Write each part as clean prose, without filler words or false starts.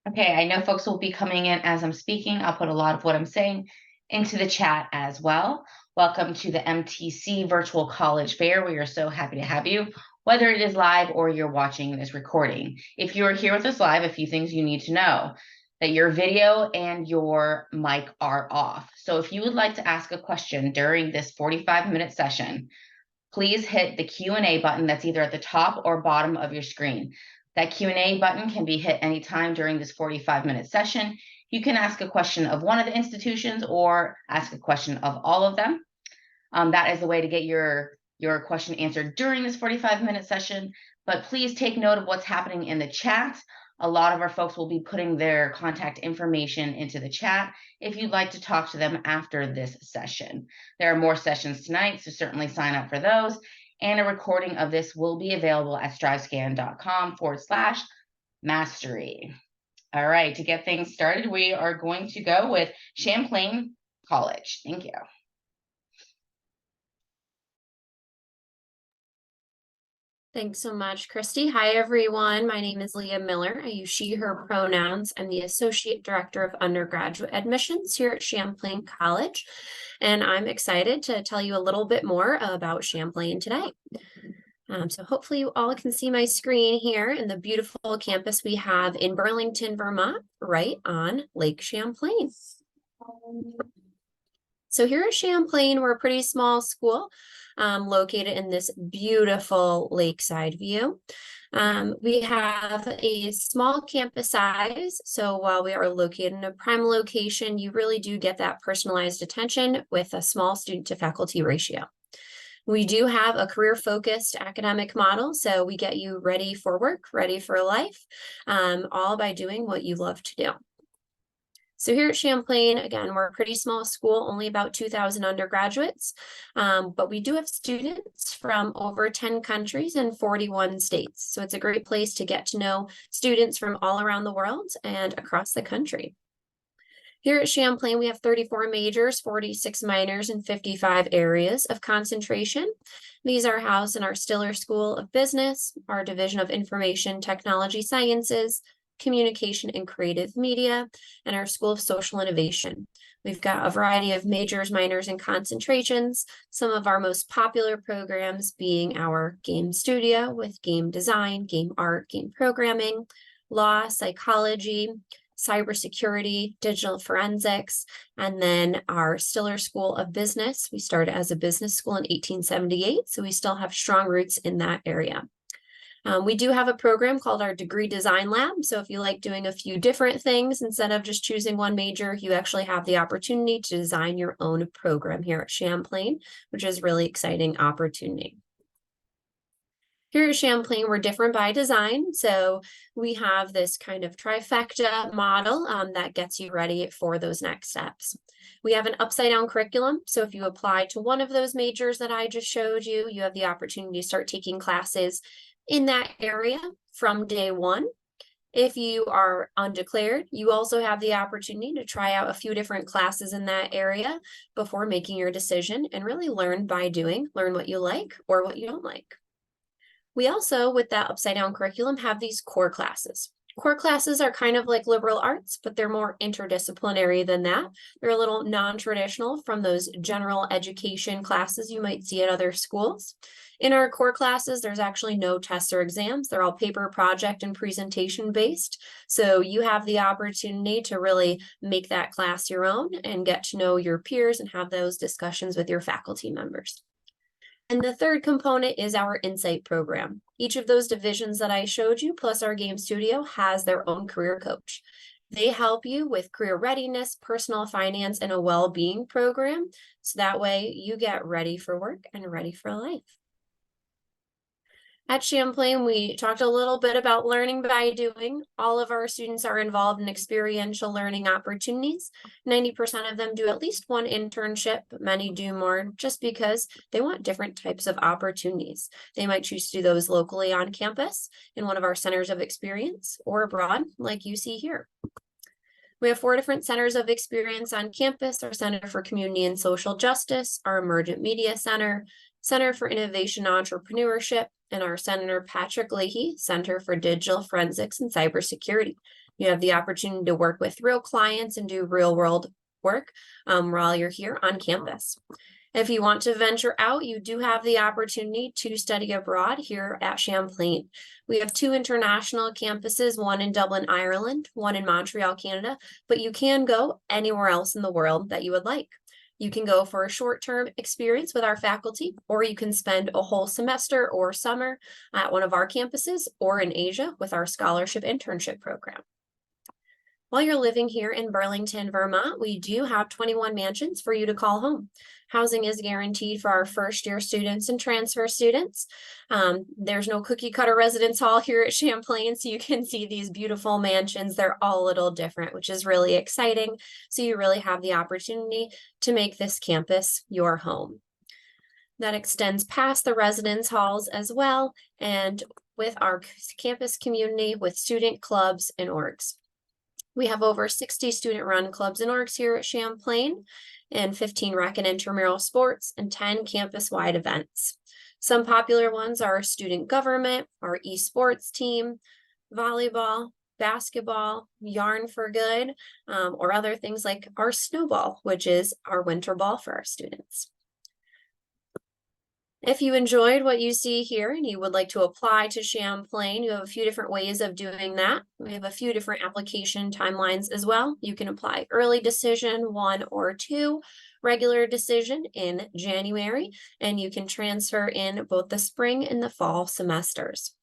Okay, I know folks will be coming in as I'm speaking. I'll put a lot of what I'm saying into the chat as well. Welcome to the MTC Virtual College Fair. We are so happy to have you, whether it is live or you're watching this recording. If you are here with us live, a few things you need to know: that your video and your mic are off. So if you would like to ask a question during this 45-minute session, please hit the Q&A button that's either at the top or bottom of your screen. That Q&A button can be hit anytime during this 45-minute session. You can ask a question of one of the institutions or ask a question of all of them. That is the way to get your question answered during this 45-minute session. But please take note of what's happening in the chat. A lot of our folks will be putting their contact information into the chat if you'd like to talk to them after this session. There are more sessions tonight, so certainly sign up for those. And a recording of this will be available at strivescan.com/mastery. All right, to get things started, we are going to go with Champlain College. Thank you. Thanks so much, Christy. Hi, everyone. My name is Leah Miller. I use she, her pronouns. I'm the Associate Director of Undergraduate Admissions here at Champlain College, and I'm excited to tell you a little bit more about Champlain today. So hopefully you all can see my screen here in the beautiful campus we have in Burlington, Vermont, right on Lake Champlain. So here at Champlain, we're a pretty small school located in this beautiful lakeside view. We have a small campus size, so while we are located in a prime location, you really do get that personalized attention with a small student to faculty ratio. We do have a career-focused academic model, so we get you ready for work, ready for life, all by doing what you love to do. So here at Champlain, again, we're a pretty small school, only about 2,000 undergraduates, but we do have students from over 10 countries and 41 states. So it's a great place to get to know students from all around the world and across the country. Here at Champlain, we have 34 majors, 46 minors, and 55 areas of concentration. These are housed in our Stiller School of Business, our Division of Information Technology Sciences, Communication and Creative Media, and our School of Social Innovation. We've got a variety of majors, minors, and concentrations, some of our most popular programs being our game studio with game design, game art, game programming, law, psychology, cybersecurity, digital forensics, and then our Stiller School of Business. We started as a business school in 1878, so we still have strong roots in that area. We do have a program called our Degree Design Lab. So if you like doing a few different things, instead of just choosing one major, you actually have the opportunity to design your own program here at Champlain, which is a really exciting opportunity. Here at Champlain, we're different by design. So we have this kind of trifecta model that gets you ready for those next steps. We have an upside down curriculum. So if you apply to one of those majors that I just showed you, you have the opportunity to start taking classes in that area from day one. If you are undeclared, you also have the opportunity to try out a few different classes in that area before making your decision and really learn by doing, learn what you like or what you don't like. We also, with that upside down curriculum, have these core classes. Core classes are kind of like liberal arts, but they're more interdisciplinary than that. They're a little non-traditional from those general education classes you might see at other schools. In our core classes, there's actually no tests or exams. They're all paper, project, and presentation based. So you have the opportunity to really make that class your own and get to know your peers and have those discussions with your faculty members. And the third component is our Insight program. Each of those divisions that I showed you, plus our game studio, has their own career coach. They help you with career readiness, personal finance, and a well-being program. So that way you get ready for work and ready for life. At Champlain, we talked a little bit about learning by doing. All of our students are involved in experiential learning opportunities. 90% of them do at least one internship, but many do more just because they want different types of opportunities. They might choose to do those locally on campus in one of our centers of experience or abroad, like you see here. We have 4 different centers of experience on campus: our Center for Community and Social Justice, our Emergent Media Center, Center for Innovation and Entrepreneurship, and our Senator Patrick Leahy Center for Digital Forensics and Cybersecurity. You have the opportunity to work with real clients and do real world work while you're here on campus. If you want to venture out, you do have the opportunity to study abroad here at Champlain. We have 2 international campuses, one in Dublin, Ireland, one in Montreal, Canada, but you can go anywhere else in the world that you would like. You can go for a short-term experience with our faculty, or you can spend a whole semester or summer at one of our campuses or in Asia with our scholarship internship program. While you're living here in Burlington, Vermont, we do have 21 mansions for you to call home. Housing is guaranteed for our first-year students and transfer students. There's no cookie cutter residence hall here at Champlain, so you can see these beautiful mansions. They're all a little different, which is really exciting. So you really have the opportunity to make this campus your home. That extends past the residence halls as well, and with our campus community with student clubs and orgs. We have over 60 student-run clubs and orgs here at Champlain, and 15 rec and intramural sports, and 10 campus-wide events. Some popular ones are student government, our esports team, volleyball, basketball, Yarn for Good, or other things like our snowball, which is our winter ball for our students. If you enjoyed what you see here and you would like to apply to Champlain, you have a few different ways of doing that. We have a few different application timelines as well. You can apply early decision 1 or 2, regular decision in January, and you can transfer in both the spring and the fall semesters.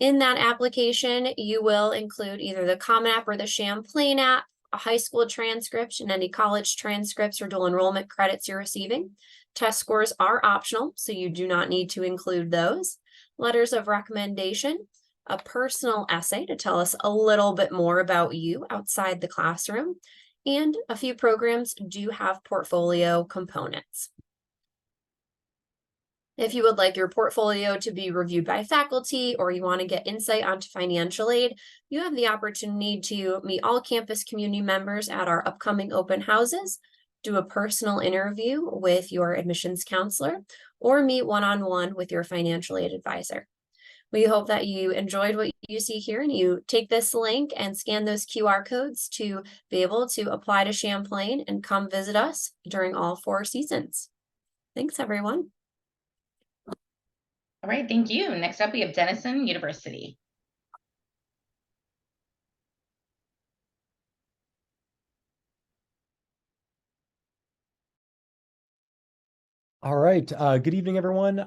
In that application, you will include either the Common App or the Champlain app, a high school transcript, and any college transcripts or dual enrollment credits you're receiving. Test scores are optional, so you do not need to include those. Letters of recommendation, a personal essay to tell us a little bit more about you outside the classroom, and a few programs do have portfolio components. If you would like your portfolio to be reviewed by faculty or you want to get insight onto financial aid, you have the opportunity to meet all campus community members at our upcoming open houses, do a personal interview with your admissions counselor, or meet one-on-one with your financial aid advisor. We hope that you enjoyed what you see here and you take this link and scan those QR codes to be able to apply to Champlain and come visit us during all 4 seasons. Thanks, everyone. All right, thank you. Next up, we have Denison University. All right. Good evening, everyone.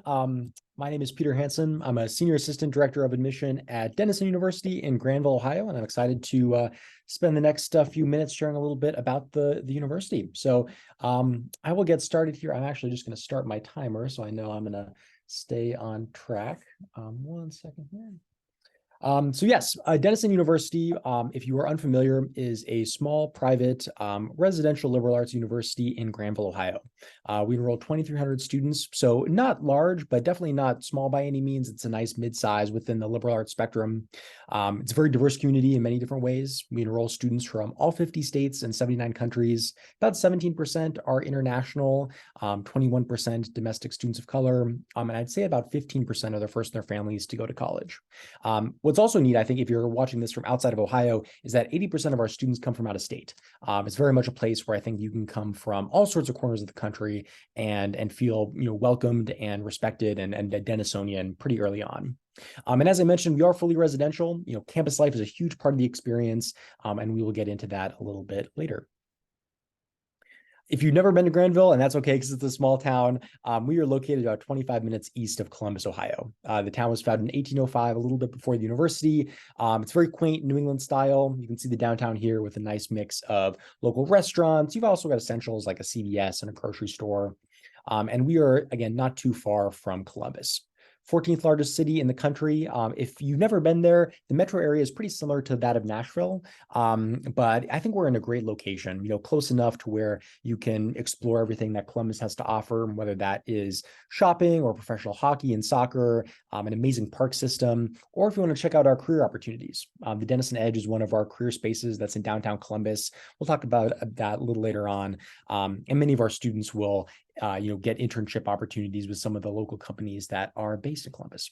My name is Peter Hansen. I'm a Senior Assistant Director of Admission at Denison University in Granville, Ohio, and I'm excited to spend the next few minutes sharing a little bit about the university. So I will get started here. I'm actually just going to start my timer, so I know I'm going to stay on track. 1 second here. So yes, Denison University, if you are unfamiliar, is a small private residential liberal arts university in Granville, Ohio. We enroll 2,300 students, so not large, but definitely not small by any means. It's a nice mid-size within the liberal arts spectrum. It's a very diverse community in many different ways. We enroll students from all 50 states and 79 countries. About 17% are international, 21% domestic students of color, and I'd say about 15% are the first in their families to go to college. What's also neat, I think, if you're watching this from outside of Ohio, is that 80% of our students come from out of state. It's very much a place where I think you can come from all sorts of corners of the country and feel welcomed and respected and a Denisonian pretty early on. And as I mentioned, we are fully residential. Campus life is a huge part of the experience, and we will get into that a little bit later. If you've never been to Granville, and that's okay because it's a small town, we are located about 25 minutes east of Columbus, Ohio. The town was founded in 1805, a little bit before the university. It's very quaint New England style. You can see the downtown here with a nice mix of local restaurants. You've also got essentials like a CVS and a grocery store. And we are, again, not too far from Columbus. 14th largest city in the country. If you've never been there, the metro area is pretty similar to that of Nashville, but I think we're in a great location, close enough to where you can explore everything that Columbus has to offer, whether that is shopping or professional hockey and soccer, an amazing park system, or if you want to check out our career opportunities. The Denison Edge is one of our career spaces that's in downtown Columbus. We'll talk about that a little later on, and many of our students will get internship opportunities with some of the local companies that are based in Columbus.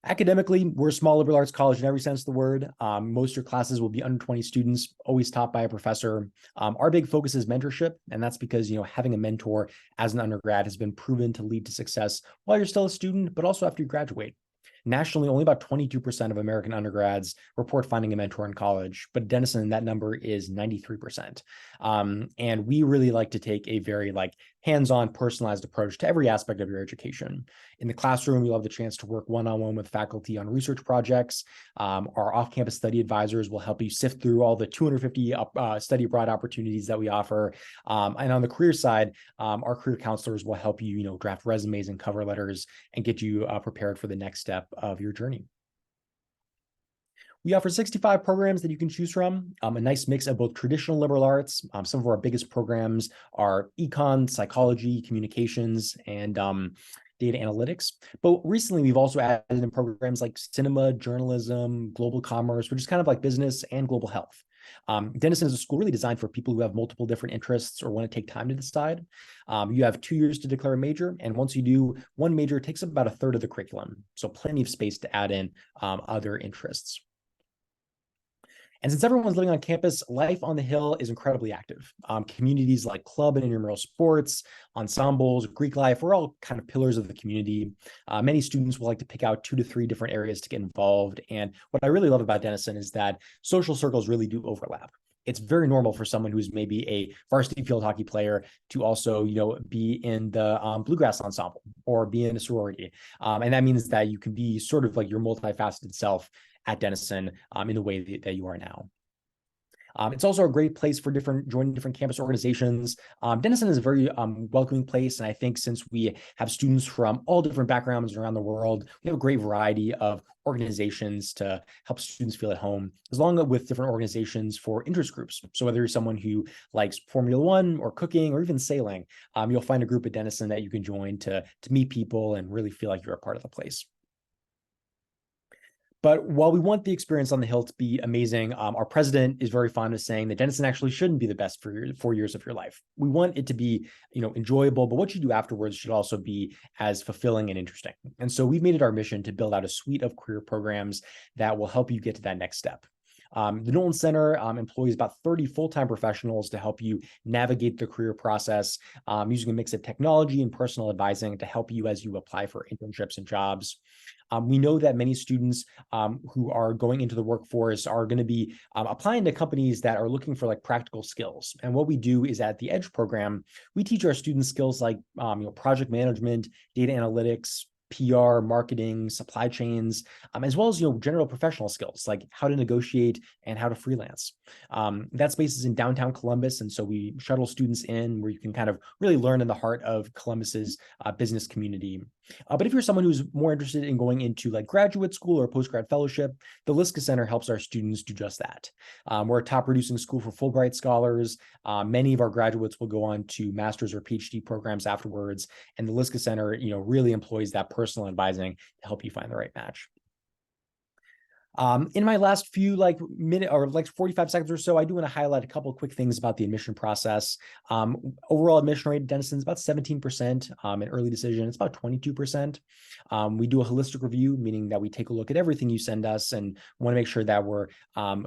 Academically, we're a small liberal arts college in every sense of the word. Most of your classes will be under 20 students, always taught by a professor. Our big focus is mentorship, and that's because having a mentor as an undergrad has been proven to lead to success while you're still a student, but also after you graduate. Nationally, only about 22% of American undergrads report finding a mentor in college, but at Denison, that number is 93%. And we really like to take a very hands-on, personalized approach to every aspect of your education. In the classroom, you'll have the chance to work one-on-one with faculty on research projects. Our off-campus study advisors will help you sift through all the 250 study abroad opportunities that we offer. And on the career side, our career counselors will help you, draft resumes and cover letters and get you prepared for the next step of your journey. We offer 65 programs that you can choose from, a nice mix of both traditional liberal arts. Some of our biggest programs are econ, psychology, communications, and data analytics. But recently, we've also added in programs like cinema, journalism, global commerce, which is kind of like business and global health. Denison is a school really designed for people who have multiple different interests or want to take time to decide. You have 2 years to declare a major, and once you do, one major takes up about a third of the curriculum, so plenty of space to add in other interests. And since everyone's living on campus, life on the Hill is incredibly active. Communities like club and intramural sports, ensembles, Greek life, we're all kind of pillars of the community. Many students will like to pick out 2 to 3 different areas to get involved. And what I really love about Denison is that social circles really do overlap. It's very normal for someone who's maybe a varsity field hockey player to also, be in the bluegrass ensemble or be in a sorority. And that means that you can be sort of like your multifaceted self at Denison in the way that you are now. It's also a great place for joining different campus organizations. Denison is a very welcoming place, and I think since we have students from all different backgrounds around the world, we have a great variety of organizations to help students feel at home, as long as with different organizations for interest groups. So whether you're someone who likes Formula One or cooking or even sailing, you'll find a group at Denison that you can join to meet people and really feel like you're a part of the place. But while we want the experience on the Hill to be amazing, our president is very fond of saying that Denison actually shouldn't be the best for your 4 years of your life. We want it to be, enjoyable, but what you do afterwards should also be as fulfilling and interesting. And so we've made it our mission to build out a suite of career programs that will help you get to that next step. The Nolan Center employs about 30 full-time professionals to help you navigate the career process using a mix of technology and personal advising to help you as you apply for internships and jobs. We know that many students who are going into the workforce are going to be applying to companies that are looking for practical skills. And what we do is at the EDGE program, we teach our students skills like project management, data analytics, PR, marketing, supply chains, as well as general professional skills like how to negotiate and how to freelance. That space is in downtown Columbus, and so we shuttle students in where you can kind of really learn in the heart of Columbus's business community. But if you're someone who's more interested in going into graduate school or postgrad fellowship, the Liska Center helps our students do just that. We're a top producing school for Fulbright scholars. Many of our graduates will go on to master's or PhD programs afterwards, and the Liska Center, really employs that personal advising to help you find the right match. In my last few minute or 45 seconds or so, I do want to highlight a couple of quick things about the admission process. Overall admission rate at Denison is about 17%. In early decision, it's about 22%. We do a holistic review, meaning that we take a look at everything you send us and want to make sure that we're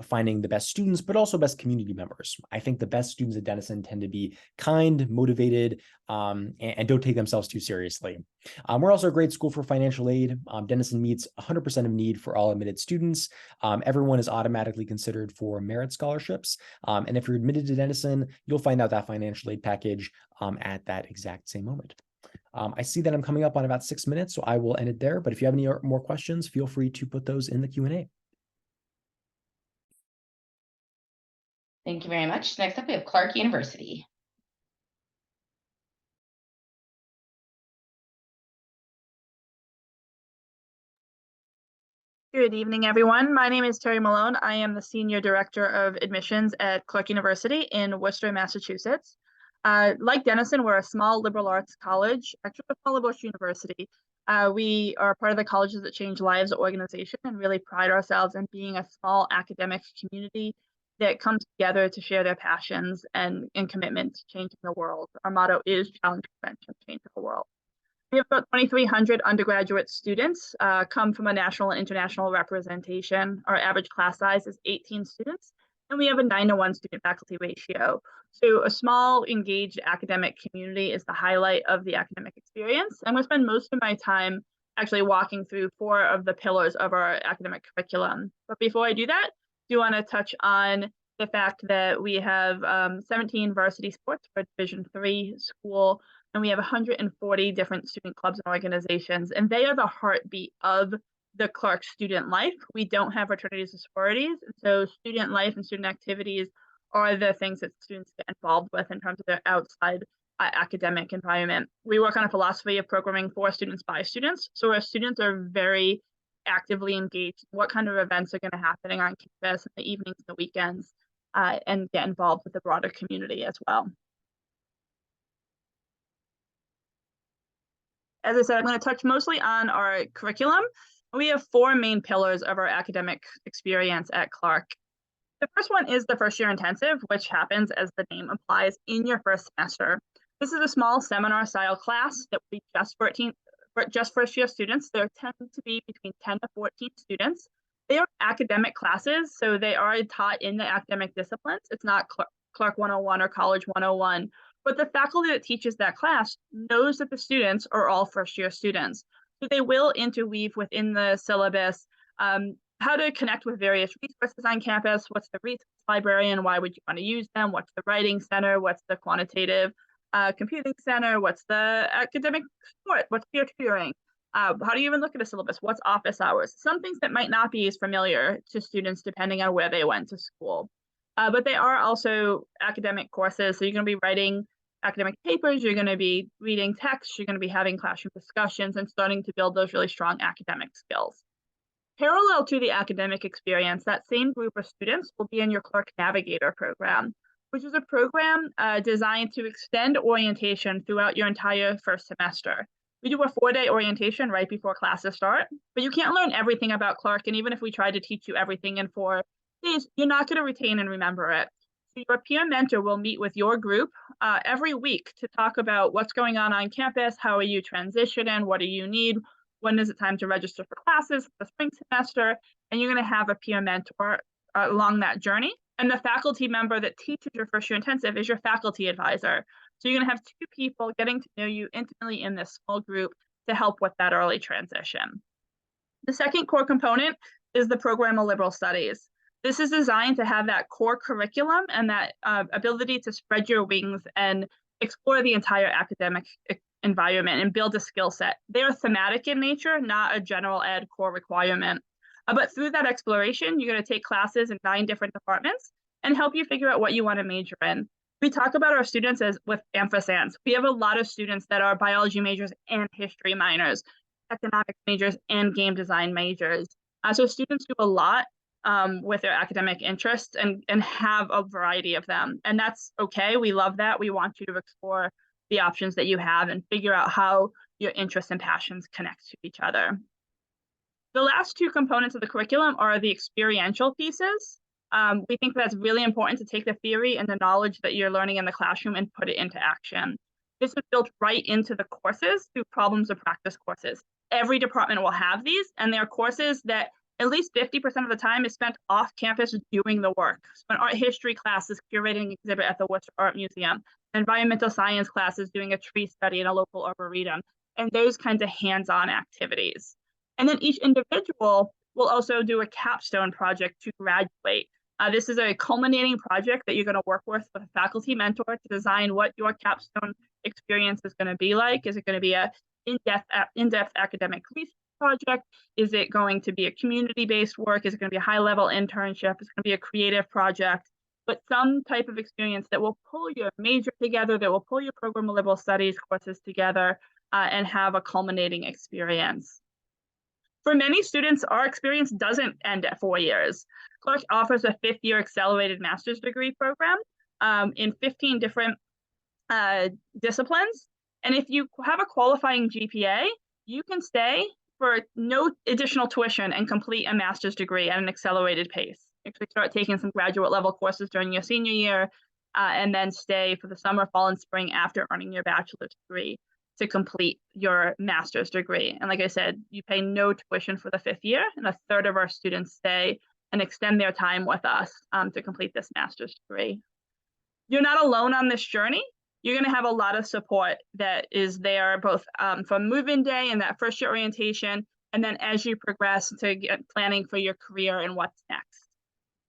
finding the best students, but also best community members. I think the best students at Denison tend to be kind, motivated, and don't take themselves too seriously. We're also a great school for financial aid. Denison meets 100% of need for all admitted students. Everyone is automatically considered for merit scholarships. And if you're admitted to Denison, you'll find out that financial aid package at that exact same moment. I see that I'm coming up on about 6 minutes, so I will end it there. But if you have any more questions, feel free to put those in the Q&A. Thank you very much. Next up, we have Clark University. Good evening, everyone. My name is Terry Malone. I am the Senior Director of Admissions at Clark University in Worcester, Massachusetts. Like Denison, we're a small liberal arts college, actually a Paul Bush University. We are part of the Colleges That Change Lives organization and really pride ourselves in being a small academic community that comes together to share their passions and commitment to changing the world. Our motto is challenge prevention, change the world. We have about 2,300 undergraduate students, come from a national and international representation. Our average class size is 18 students, and we have a 9-to-1 student-faculty ratio. So a small, engaged academic community is the highlight of the academic experience. I'm going to spend most of my time actually walking through 4 of the pillars of our academic curriculum. But before I do that, I do want to touch on the fact that we have 17 varsity sports for Division III school, and we have 140 different student clubs and organizations, and they are the heartbeat of the Clark student life. We don't have fraternities or sororities, and so student life and student activities are the things that students get involved with in terms of their outside academic environment. We work on a philosophy of programming for students by students, so our students are very actively engaged in what kind of events are going to happen on campus in the evenings and the weekends, and get involved with the broader community as well. As I said, I'm going to touch mostly on our curriculum. We have 4 main pillars of our academic experience at Clark. The first one is the first year intensive, which happens, as the name implies, in your first semester. This is a small seminar style class that will be just first year students. There tend to be between 10 to 14 students. They are academic classes, so they are taught in the academic disciplines. It's not Clark 101 or College 101, but the faculty that teaches that class knows that the students are all first year students. So they will interweave within the syllabus how to connect with various resources on campus. What's the resource librarian? Why would you want to use them? What's the writing center? What's the quantitative computing center? What's the academic support? What's peer tutoring? How do you even look at a syllabus? What's office hours? Some things that might not be as familiar to students depending on where they went to school. But they are also academic courses. So you're going to be writing academic papers, you're going to be reading texts, you're going to be having classroom discussions and starting to build those really strong academic skills. Parallel to the academic experience, that same group of students will be in your Clark Navigator program, which is a program designed to extend orientation throughout your entire first semester. We do a 4-day orientation right before classes start, but you can't learn everything about Clark, and even if we try to teach you everything in 4 days, you're not going to retain and remember it. So your peer mentor will meet with your group every week to talk about what's going on campus, how are you transitioning, what do you need, when is it time to register for classes for the spring semester, and you're going to have a peer mentor along that journey. And the faculty member that teaches your first year intensive is your faculty advisor. So you're going to have 2 people getting to know you intimately in this small group to help with that early transition. The second core component is the program of liberal studies. This is designed to have that core curriculum and that ability to spread your wings and explore the entire academic environment and build a skill set. They are thematic in nature, not a general ed core requirement. But through that exploration, you're going to take classes in 9 different departments and help you figure out what you want to major in. We talk about our students as with ampersands. We have a lot of students that are biology majors and history minors, economics majors and game design majors. So students do a lot with their academic interests and have a variety of them. And that's okay. We love that. We want you to explore the options that you have and figure out how your interests and passions connect to each other. The last 2 components of the curriculum are the experiential pieces. We think that's really important to take the theory and the knowledge that you're learning in the classroom and put it into action. This is built right into the courses through problems of practice courses. Every department will have these, and they're courses that at least 50% of the time is spent off campus doing the work. So an art history class is curating an exhibit at the Worcester Art Museum. An environmental science class is doing a tree study in a local arboretum, and those kinds of hands-on activities. And then each individual will also do a capstone project to graduate. This is a culminating project that you're going to work with a faculty mentor to design what your capstone experience is going to be like. Is it going to be a in-depth academic research project? Is it going to be a community-based work? Is it going to be a high-level internship? Is it going to be a creative project? But some type of experience that will pull your major together, that will pull your program of liberal studies courses together and have a culminating experience. For many students, our experience doesn't end at 4 years. Clark offers a 5th-year accelerated master's degree program in 15 different disciplines. And if you have a qualifying GPA, you can stay for no additional tuition and complete a master's degree at an accelerated pace. Actually start taking some graduate level courses during your senior year and then stay for the summer, fall, and spring after earning your bachelor's degree. to complete your master's degree. And like I said, you pay no tuition for the 5th year, and a third of our students stay and extend their time with us to complete this master's degree. You're not alone on this journey. You're going to have a lot of support that is there, both from move-in day and that first year orientation, and then as you progress to get planning for your career and what's next.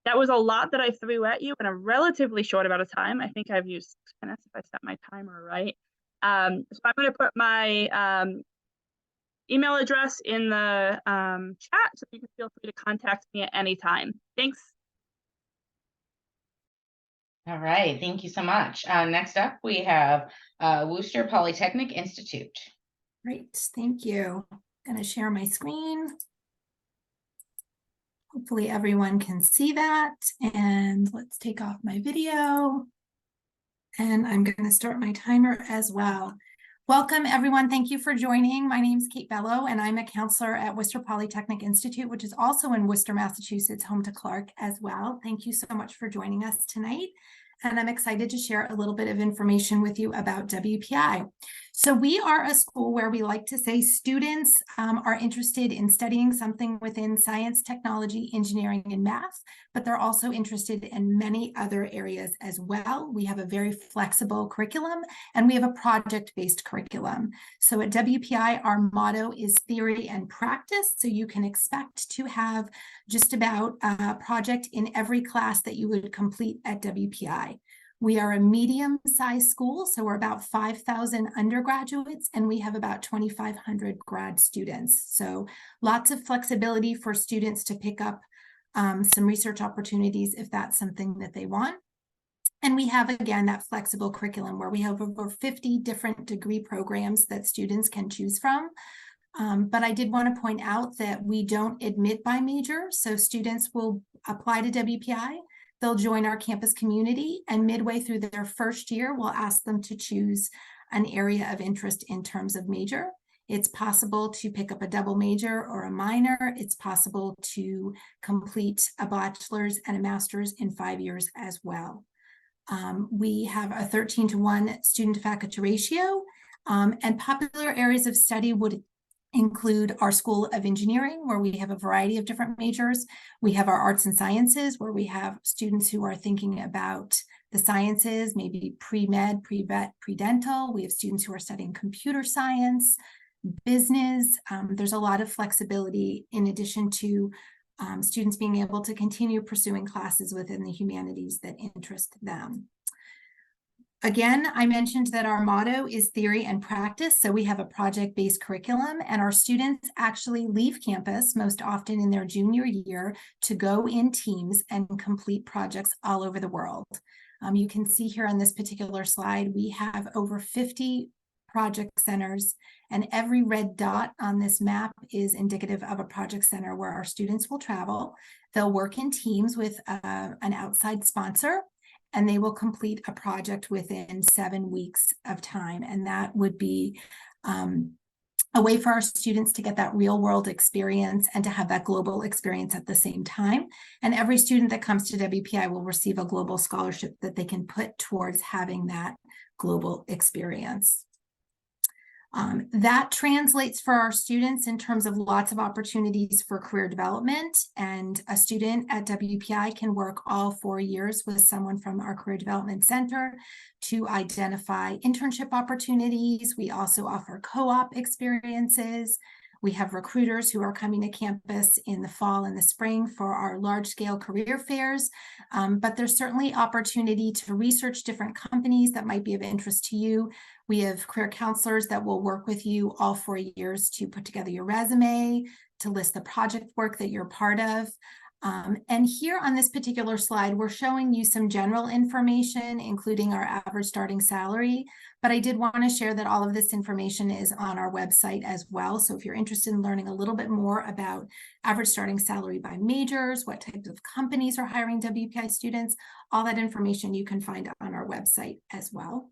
That was a lot that I threw at you in a relatively short amount of time. I think I've used 6 minutes if I set my timer right. So I'm going to put my email address in the chat, so you can feel free to contact me at any time. Thanks. All right, thank you so much. Next up, we have Worcester Polytechnic Institute. Great, thank you. I'm going to share my screen. Hopefully everyone can see that. And let's take off my video. And I'm going to start my timer as well. Welcome, everyone. Thank you for joining. My name is Kate Bello, and I'm a counselor at Worcester Polytechnic Institute, which is also in Worcester, Massachusetts, home to Clark as well. Thank you so much for joining us tonight. And I'm excited to share a little bit of information with you about WPI. So we are a school where we like to say students are interested in studying something within science, technology, engineering, and math, but they're also interested in many other areas as well. We have a very flexible curriculum, and we have a project-based curriculum. So at WPI, our motto is theory and practice. So you can expect to have just about a project in every class that you would complete at WPI. We are a medium-sized school, so we're about 5,000 undergraduates, and we have about 2,500 grad students. So lots of flexibility for students to pick up some research opportunities if that's something that they want. And we have, again, that flexible curriculum where we have over 50 different degree programs that students can choose from. But I did want to point out that we don't admit by major, so students will apply to WPI. They'll join our campus community, and midway through their first year, we'll ask them to choose an area of interest in terms of major. It's possible to pick up a double major or a minor. It's possible to complete a bachelor's and a master's in 5 years as well. We have a 13-to-1 student-to-faculty ratio, and popular areas of study would include our School of Engineering, where we have a variety of different majors. We have our Arts and Sciences, where we have students who are thinking about the sciences, maybe pre-med, pre-vet, pre-dental. We have students who are studying computer science, business. There's a lot of flexibility in addition to students being able to continue pursuing classes within the humanities that interest them. Again, I mentioned that our motto is theory and practice. So we have a project-based curriculum, and our students actually leave campus most often in their junior year to go in teams and complete projects all over the world. You can see here on this particular slide, we have over 50 project centers, and every red dot on this map is indicative of a project center where our students will travel. They'll work in teams with an outside sponsor, and they will complete a project within 7 weeks of time. And that would be a way for our students to get that real world experience and to have that global experience at the same time. And every student that comes to WPI will receive a global scholarship that they can put towards having that global experience. That translates for our students in terms of lots of opportunities for career development, and a student at WPI can work all 4 years with someone from our Career Development Center to identify internship opportunities. We also offer co-op experiences. We have recruiters who are coming to campus in the fall and the spring for our large-scale career fairs, but there's certainly opportunity to research different companies that might be of interest to you. We have career counselors that will work with you all 4 years to put together your resume, to list the project work that you're part of. And here on this particular slide, we're showing you some general information, including our average starting salary. But I did want to share that all of this information is on our website as well. So if you're interested in learning a little bit more about average starting salary by majors, what types of companies are hiring WPI students, all that information you can find on our website as well.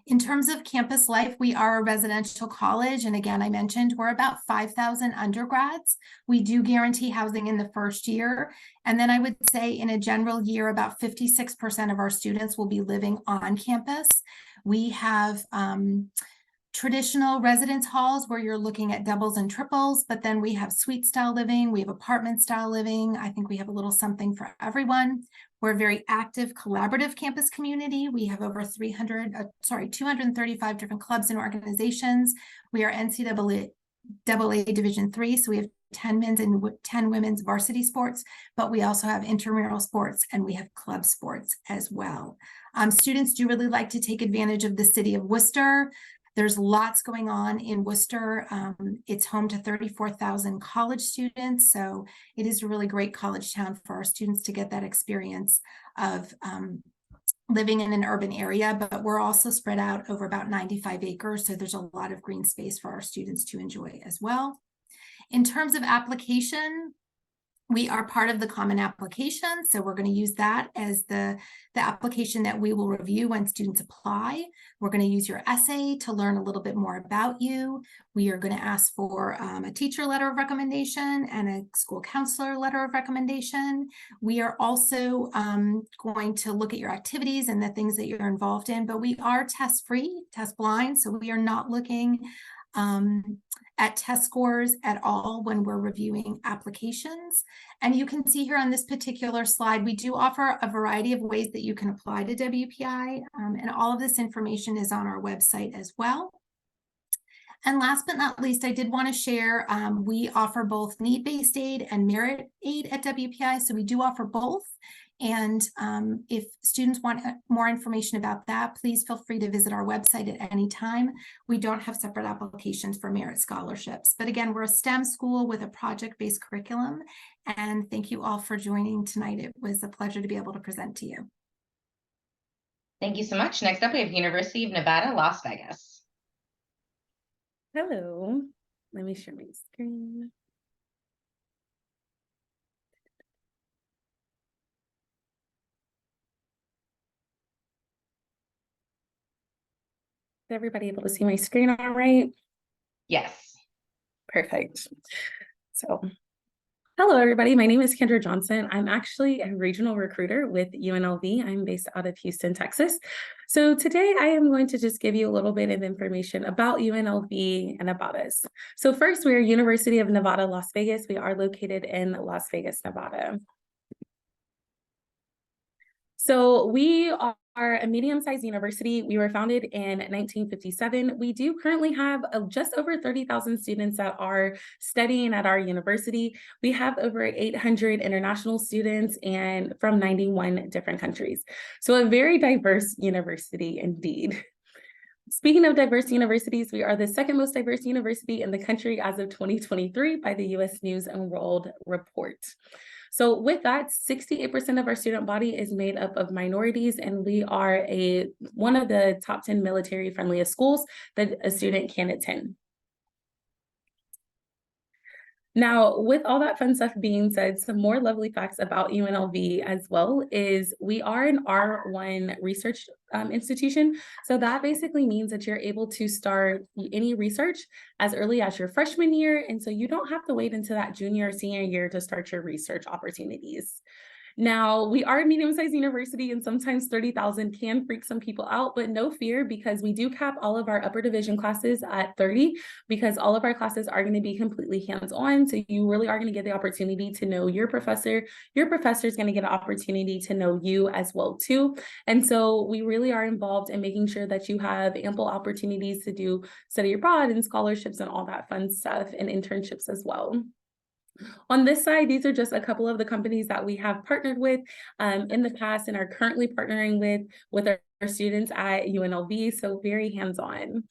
In terms of campus life, we are a residential college. And again, I mentioned we're about 5,000 undergrads. We do guarantee housing in the first year. And then I would say in a general year, about 56% of our students will be living on campus. We have traditional residence halls where you're looking at doubles and triples, but then we have suite style living, we have apartment style living. I think we have a little something for everyone. We're a very active, collaborative campus community. We have over 235 different clubs and organizations. We are NCAA Division III, so we have 10 men's and 10 women's varsity sports, but we also have intramural sports and we have club sports as well. Students do really like to take advantage of the city of Worcester. There's lots going on in Worcester. It's home to 34,000 college students, so it is a really great college town for our students to get that experience of living in an urban area, but we're also spread out over about 95 acres, so there's a lot of green space for our students to enjoy as well. In terms of application, we are part of the common application, so we're going to use that as the application that we will review when students apply. We're going to use your essay to learn a little bit more about you. We are going to ask for a teacher letter of recommendation and a school counselor letter of recommendation. We are also going to look at your activities and the things that you're involved in, but we are test-free, test-blind, so we are not looking at test scores at all when we're reviewing applications. And you can see here on this particular slide, we do offer a variety of ways that you can apply to WPI, and all of this information is on our website as well. And last but not least, I did want to share, we offer both need-based aid and merit aid at WPI, so we do offer both. And if students want more information about that, please feel free to visit our website at any time. We don't have separate applications for merit scholarships. But again, we're a STEM school with a project-based curriculum. And thank you all for joining tonight. It was a pleasure to be able to present to you. Thank you so much. Next up, we have University of Nevada, Las Vegas. Hello, let me share my screen. Is everybody able to see my screen all right? Yes. Perfect. So, hello everybody, my name is Kendra Johnson. I'm actually a regional recruiter with UNLV. I'm based out of Houston, Texas. So today I am going to just give you a little bit of information about UNLV and about us. So first, we are University of Nevada, Las Vegas. We are located in Las Vegas, Nevada. So we are a medium-sized university. We were founded in 1957. We do currently have just over 30,000 students that are studying at our university. We have over 800 international students and from 91 different countries. So a very diverse university indeed. Speaking of diverse universities, we are the second most diverse university in the country as of 2023 by the U.S. News and World Report. So with that, 68% of our student body is made up of minorities, and we are one of the top 10 military friendliest schools that a student can attend. Now, with all that fun stuff being said, some more lovely facts about UNLV as well is we are an R1 research institution. So that basically means that you're able to start any research as early as your freshman year. And so you don't have to wait until that junior or senior year to start your research opportunities. Now, we are a medium-sized university, and sometimes 30,000 can freak some people out, but no fear, because we do cap all of our upper division classes at 30, because all of our classes are going to be completely hands-on. So you really are going to get the opportunity to know your professor. Your professor is going to get an opportunity to know you as well, too. And so we really are involved in making sure that you have ample opportunities to do study abroad and scholarships and all that fun stuff, and internships as well. On this side, these are just a couple of the companies that we have partnered with in the past and are currently partnering with our students at UNLV, so very hands-on.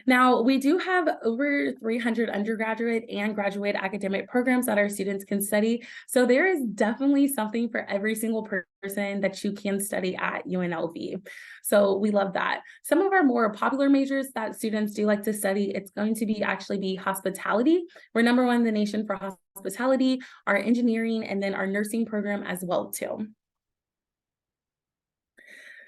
Now, we do have over 300 undergraduate and graduate academic programs that our students can study. So there is definitely something for every single person that you can study at UNLV. So we love that. Some of our more popular majors that students do like to study, it's going to be hospitality. We're #1 in the nation for hospitality, our engineering, and then our nursing program as well, too.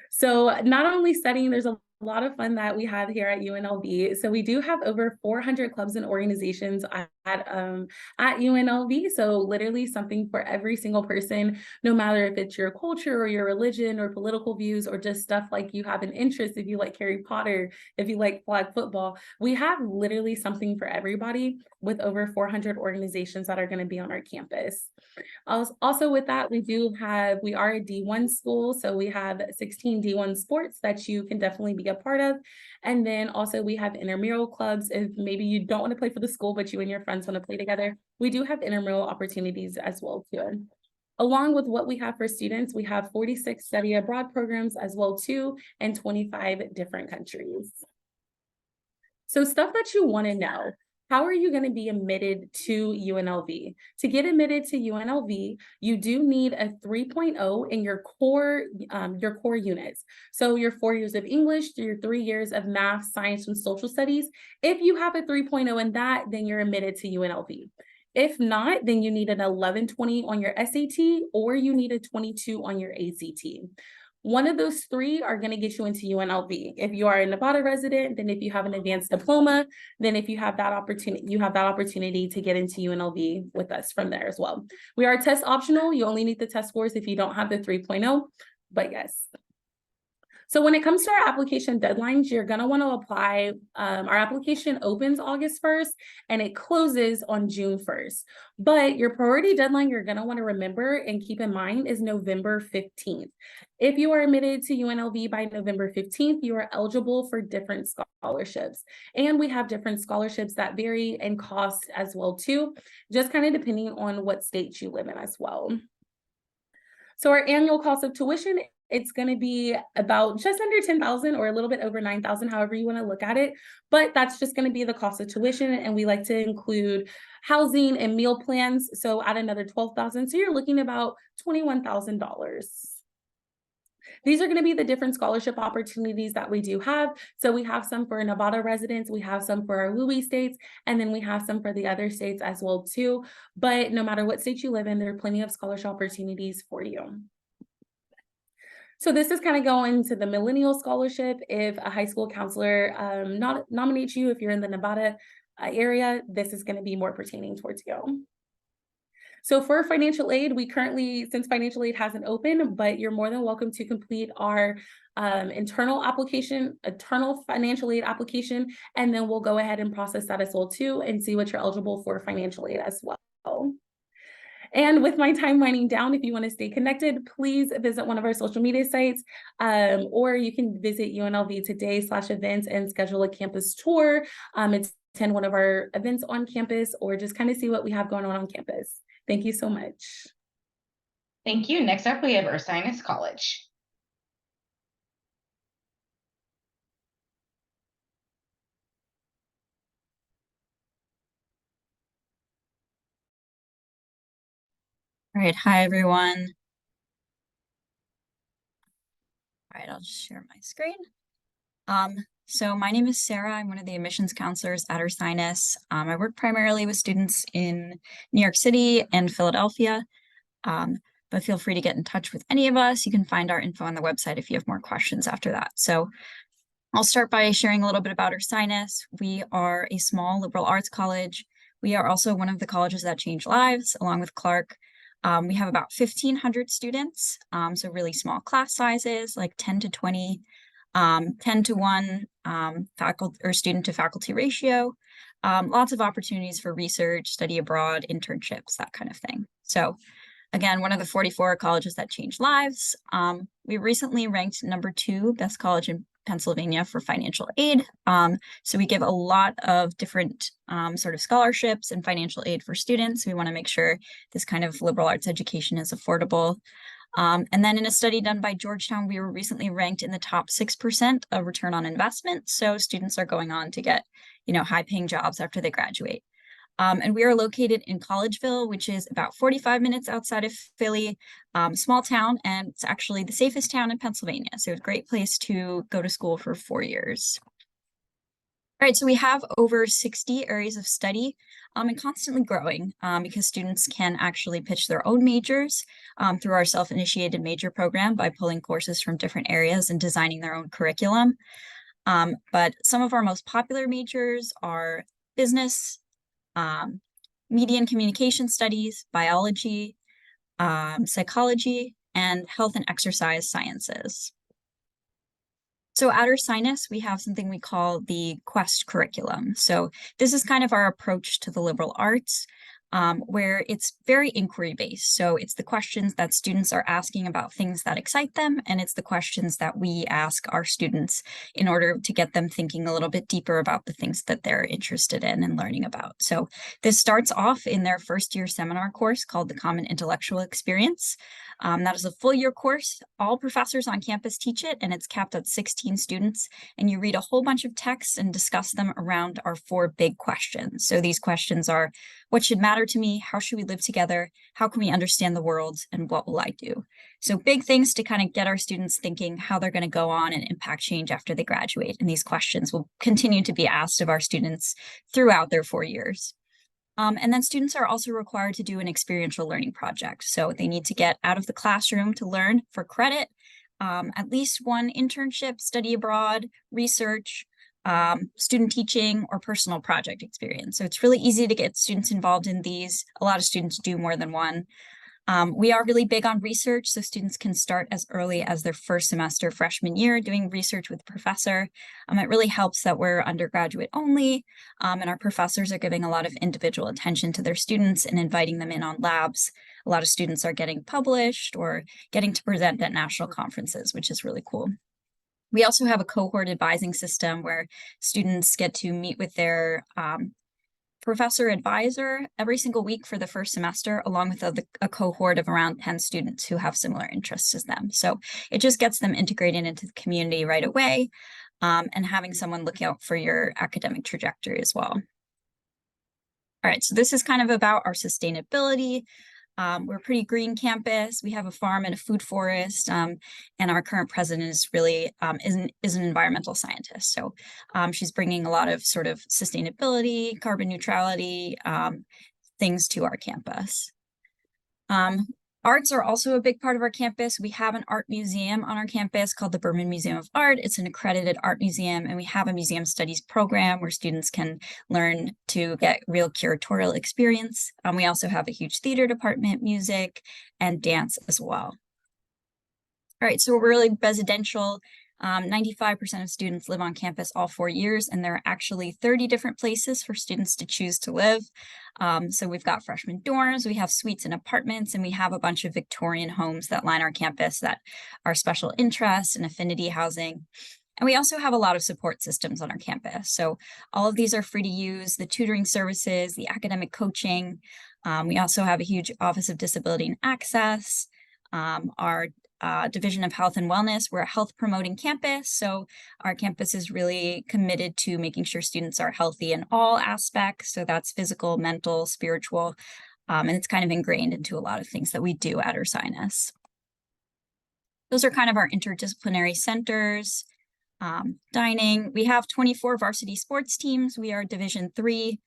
So not only studying, there's a lot of fun that we have here at UNLV. So we do have over 400 clubs and organizations at UNLV. So literally something for every single person, no matter if it's your culture or your religion or political views or just stuff like you have an interest, if you like Harry Potter, if you like flag football, we have literally something for everybody with over 400 organizations that are going to be on our campus. Also with that, we are a D1 school, so we have 16 D1 sports that you can definitely be a part of. And then also we have intramural clubs. If maybe you don't want to play for the school, but you and your friends want to play together, we do have intramural opportunities as well too. Along with what we have for students, we have 46 study abroad programs as well too, in 25 different countries. So stuff that you want to know. How are you going to be admitted to UNLV? To get admitted to UNLV, you do need a 3.0 in your core units. So your 4 years of English, your 3 years of math, science, and social studies. If you have a 3.0 in that, then you're admitted to UNLV. If not, then you need an 1120 on your SAT or you need a 22 on your ACT. One of those three are going to get you into UNLV. If you are a Nevada resident, then if you have an advanced diploma, then if you have that opportunity to get into UNLV with us from there as well. We are test optional. You only need the test scores if you don't have the 3.0, but yes. So when it comes to our application deadlines, you're going to want to apply. Our application opens August 1st and it closes on June 1st. But your priority deadline you're going to want to remember and keep in mind is November 15th. If you are admitted to UNLV by November 15th, you are eligible for different scholarships. And we have different scholarships that vary in cost as well too, just kind of depending on what state you live in as well. So our annual cost of tuition, it's going to be about just under 10,000 or a little bit over 9,000, however you want to look at it. But that's just going to be the cost of tuition. And we like to include housing and meal plans. So add another 12,000. So you're looking about $21,000. These are going to be the different scholarship opportunities that we do have. So we have some for Nevada residents, we have some for our Louis states, and then we have some for the other states as well too. But no matter what state you live in, there are plenty of scholarship opportunities for you. So this is kind of going to the Millennial Scholarship. If a high school counselor nominates you, if you're in the Nevada area, this is going to be more pertaining towards you. So for financial aid, we currently, since financial aid hasn't opened, but you're more than welcome to complete our internal financial aid application, and then we'll go ahead and process that as well too, and see what you're eligible for financial aid as well. And with my time winding down, if you want to stay connected, please visit one of our social media sites, or you can visit UNLV Today/events and schedule a campus tour, attend one of our events on campus, or just kind of see what we have going on campus. Thank you so much. Thank you. Next up, we have Ursinus College. All right, hi everyone. All right, I'll just share my screen. So my name is Sarah. I'm one of the admissions counselors at Ursinus. I work primarily with students in New York City and Philadelphia, but feel free to get in touch with any of us. You can find our info on the website if you have more questions after that. So I'll start by sharing a little bit about Ursinus. We are a small liberal arts college. We are also one of the colleges that change lives, along with Clark. We have about 1,500 students, so really small class sizes, like 10 to 20, 10 to 1 faculty or student to faculty ratio. Lots of opportunities for research, study abroad, internships, that kind of thing. So again, one of the 44 colleges that change lives. We recently ranked #2 best college in Pennsylvania for financial aid. So we give a lot of different sort of scholarships and financial aid for students. We want to make sure this kind of liberal arts education is affordable. And then in a study done by Georgetown, we were recently ranked in the top 6% of return on investment. So students are going on to get, high-paying jobs after they graduate. And we are located in Collegeville, which is about 45 minutes outside of Philly, small town, and it's actually the safest town in Pennsylvania. So it's a great place to go to school for 4 years. All right, so we have over 60 areas of study and constantly growing because students can actually pitch their own majors through our self-initiated major program by pulling courses from different areas and designing their own curriculum. But some of our most popular majors are business, media and communication studies, biology, psychology, and health and exercise sciences. So at Ursinus, we have something we call the Quest curriculum. So this is kind of our approach to the liberal arts, where it's very inquiry-based. So it's the questions that students are asking about things that excite them, and it's the questions that we ask our students in order to get them thinking a little bit deeper about the things that they're interested in and learning about. So this starts off in their first-year seminar course called the Common Intellectual Experience. That is a full-year course. All professors on campus teach it, and it's capped at 16 students. And you read a whole bunch of texts and discuss them around our 4 big questions. So these questions are, what should matter to me? How should we live together? How can we understand the world? And what will I do? So big things to kind of get our students thinking how they're going to go on and impact change after they graduate. And these questions will continue to be asked of our students throughout their 4 years. And then students are also required to do an experiential learning project. So they need to get out of the classroom to learn for credit, at least one internship, study abroad, research, student teaching, or personal project experience. So it's really easy to get students involved in these. A lot of students do more than one. We are really big on research, so students can start as early as their first semester freshman year doing research with a professor. It really helps that we're undergraduate only, and our professors are giving a lot of individual attention to their students and inviting them in on labs. A lot of students are getting published or getting to present at national conferences, which is really cool. We also have a cohort advising system where students get to meet with their professor advisor every single week for the first semester, along with a cohort of around 10 students who have similar interests as them. So it just gets them integrated into the community right away, and having someone look out for your academic trajectory as well. All right, so this is kind of about our sustainability. We're a pretty green campus. We have a farm and a food forest, and our current president is really is an environmental scientist. So she's bringing a lot of sort of sustainability, carbon neutrality things to our campus. Arts are also a big part of our campus. We have an art museum on our campus called the Berman Museum of Art. It's an accredited art museum, and we have a museum studies program where students can learn to get real curatorial experience. We also have a huge theater department, music, and dance as well. All right, so we're really residential. 95% of students live on campus all 4 years, and there are actually 30 different places for students to choose to live. So we've got freshman dorms, we have suites and apartments, and we have a bunch of Victorian homes that line our campus that are special interest and affinity housing. And we also have a lot of support systems on our campus. So all of these are free to use, the tutoring services, the academic coaching. We also have a huge Office of Disability and Access, our Division of Health and Wellness. We're a health promoting campus. So our campus is really committed to making sure students are healthy in all aspects. So that's physical, mental, spiritual, and it's kind of ingrained into a lot of things that we do at Ursinus. Those are kind of our interdisciplinary centers. Dining, we have 24 varsity sports teams. We are Division III.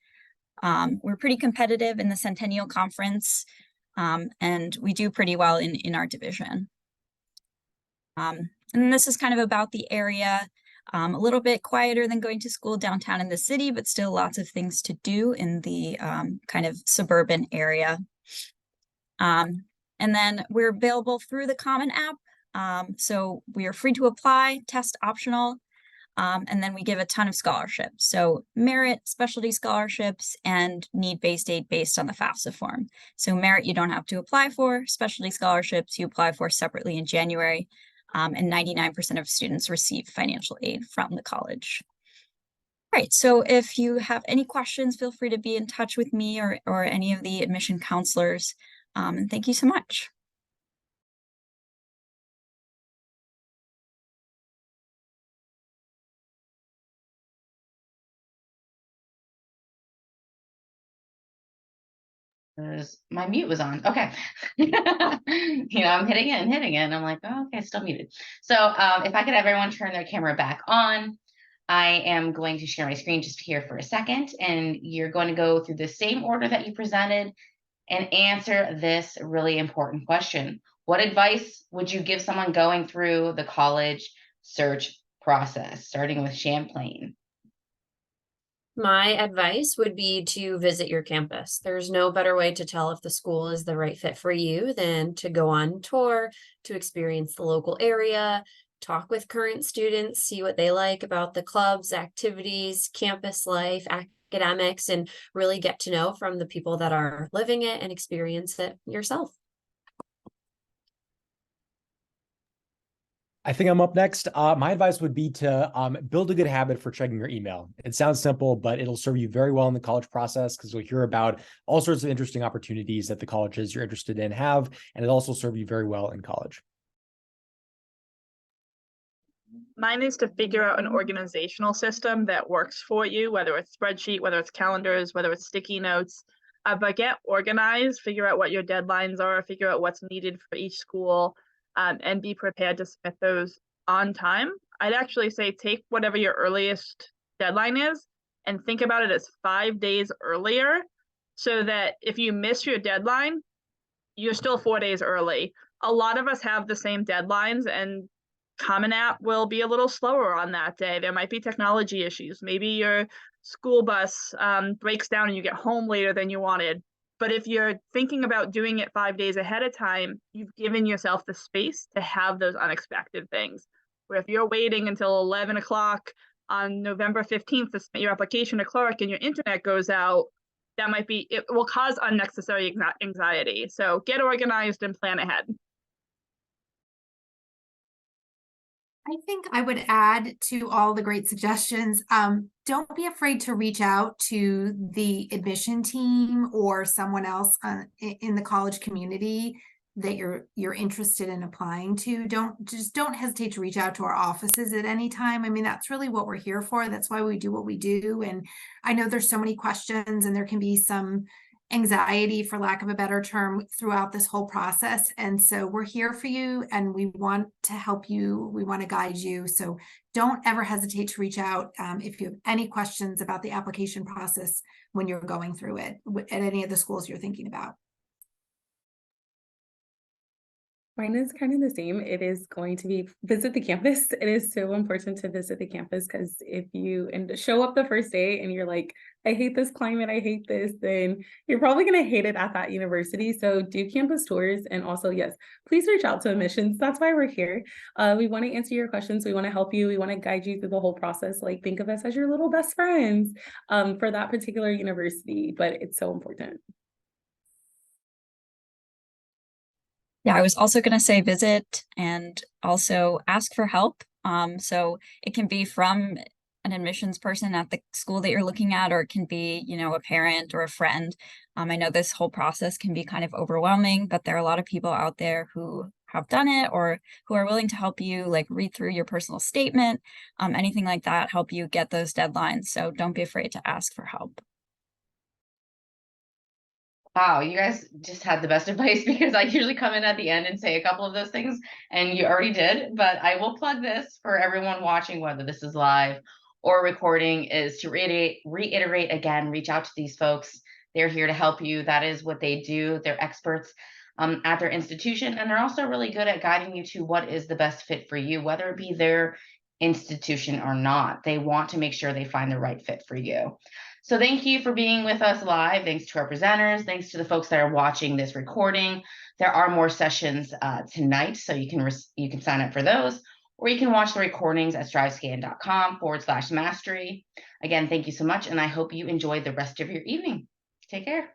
We're pretty competitive in the Centennial Conference, and we do pretty well in our division. And this is kind of about the area, a little bit quieter than going to school downtown in the city, but still lots of things to do in the kind of suburban area. And then we're available through the Common app. So we are free to apply, test optional, and then we give a ton of scholarships. So merit, specialty scholarships, and need-based aid based on the FAFSA form. So merit you don't have to apply for, specialty scholarships you apply for separately in January. And 99% of students receive financial aid from the college. All right, so if you have any questions, feel free to be in touch with me or any of the admission counselors. And thank you so much. My mute was on. Okay. I'm hitting it and hitting it. And I'm like, oh, okay, still muted. So if I could have everyone turn their camera back on, I am going to share my screen just here for a second. And you're going to go through the same order that you presented and answer this really important question. What advice would you give someone going through the college search process, starting with Champlain? My advice would be to visit your campus. There's no better way to tell if the school is the right fit for you than to go on tour, to experience the local area, talk with current students, see what they like about the clubs, activities, campus life, academics, and really get to know from the people that are living it and experience it yourself. I think I'm up next. My advice would be to build a good habit for checking your email. It sounds simple, but it'll serve you very well in the college process because you'll hear about all sorts of interesting opportunities that the colleges you're interested in have, and it'll also serve you very well in college. Mine is to figure out an organizational system that works for you, whether it's spreadsheet, whether it's calendars, whether it's sticky notes. But get organized, figure out what your deadlines are, figure out what's needed for each school, and be prepared to submit those on time. I'd actually say take whatever your earliest deadline is and think about it as 5 days earlier, so that if you miss your deadline, you're still 4 days early. A lot of us have the same deadlines, and Common App will be a little slower on that day. There might be technology issues. Maybe your school bus breaks down and you get home later than you wanted. But if you're thinking about doing it 5 days ahead of time, you've given yourself the space to have those unexpected things. Where if you're waiting until 11 o'clock on November 15th to submit your application to clerk and your internet goes out, it will cause unnecessary anxiety. So get organized and plan ahead. I think I would add to all the great suggestions. Don't be afraid to reach out to the admission team or someone else in the college community that you're interested in applying to. Don't hesitate to reach out to our offices at any time. I mean, that's really what we're here for. That's why we do what we do. And I know there's so many questions and there can be some anxiety, for lack of a better term, throughout this whole process. And so we're here for you and we want to help you. We want to guide you. So don't ever hesitate to reach out if you have any questions about the application process when you're going through it at any of the schools you're thinking about. Mine is kind of the same. It is going to be visit the campus. It is so important to visit the campus because if you show up the first day and you're like, I hate this climate, I hate this, then you're probably going to hate it at that university. So do campus tours. And also, yes, please reach out to admissions. That's why we're here. We want to answer your questions. We want to help you. We want to guide you through the whole process. Like, think of us as your little best friends for that particular university, but it's so important. Yeah, I was also going to say visit and also ask for help. So it can be from an admissions person at the school that you're looking at, or it can be, a parent or a friend. I know this whole process can be kind of overwhelming, but there are a lot of people out there who have done it or who are willing to help you, like read through your personal statement, anything like that, help you get those deadlines. So don't be afraid to ask for help. Wow, you guys just had the best advice because I usually come in at the end and say a couple of those things and you already did, but I will plug this for everyone watching, whether this is live or recording, is to reiterate again, reach out to these folks. They're here to help you. That is what they do. They're experts at their institution, and they're also really good at guiding you to what is the best fit for you, whether it be their institution or not. They want to make sure they find the right fit for you. So thank you for being with us live. Thanks to our presenters. Thanks to the folks that are watching this recording. There are more sessions tonight, so you can sign up for those, or you can watch the recordings at strivescan.com/mastery. Again, thank you so much, and I hope you enjoy the rest of your evening. Take care.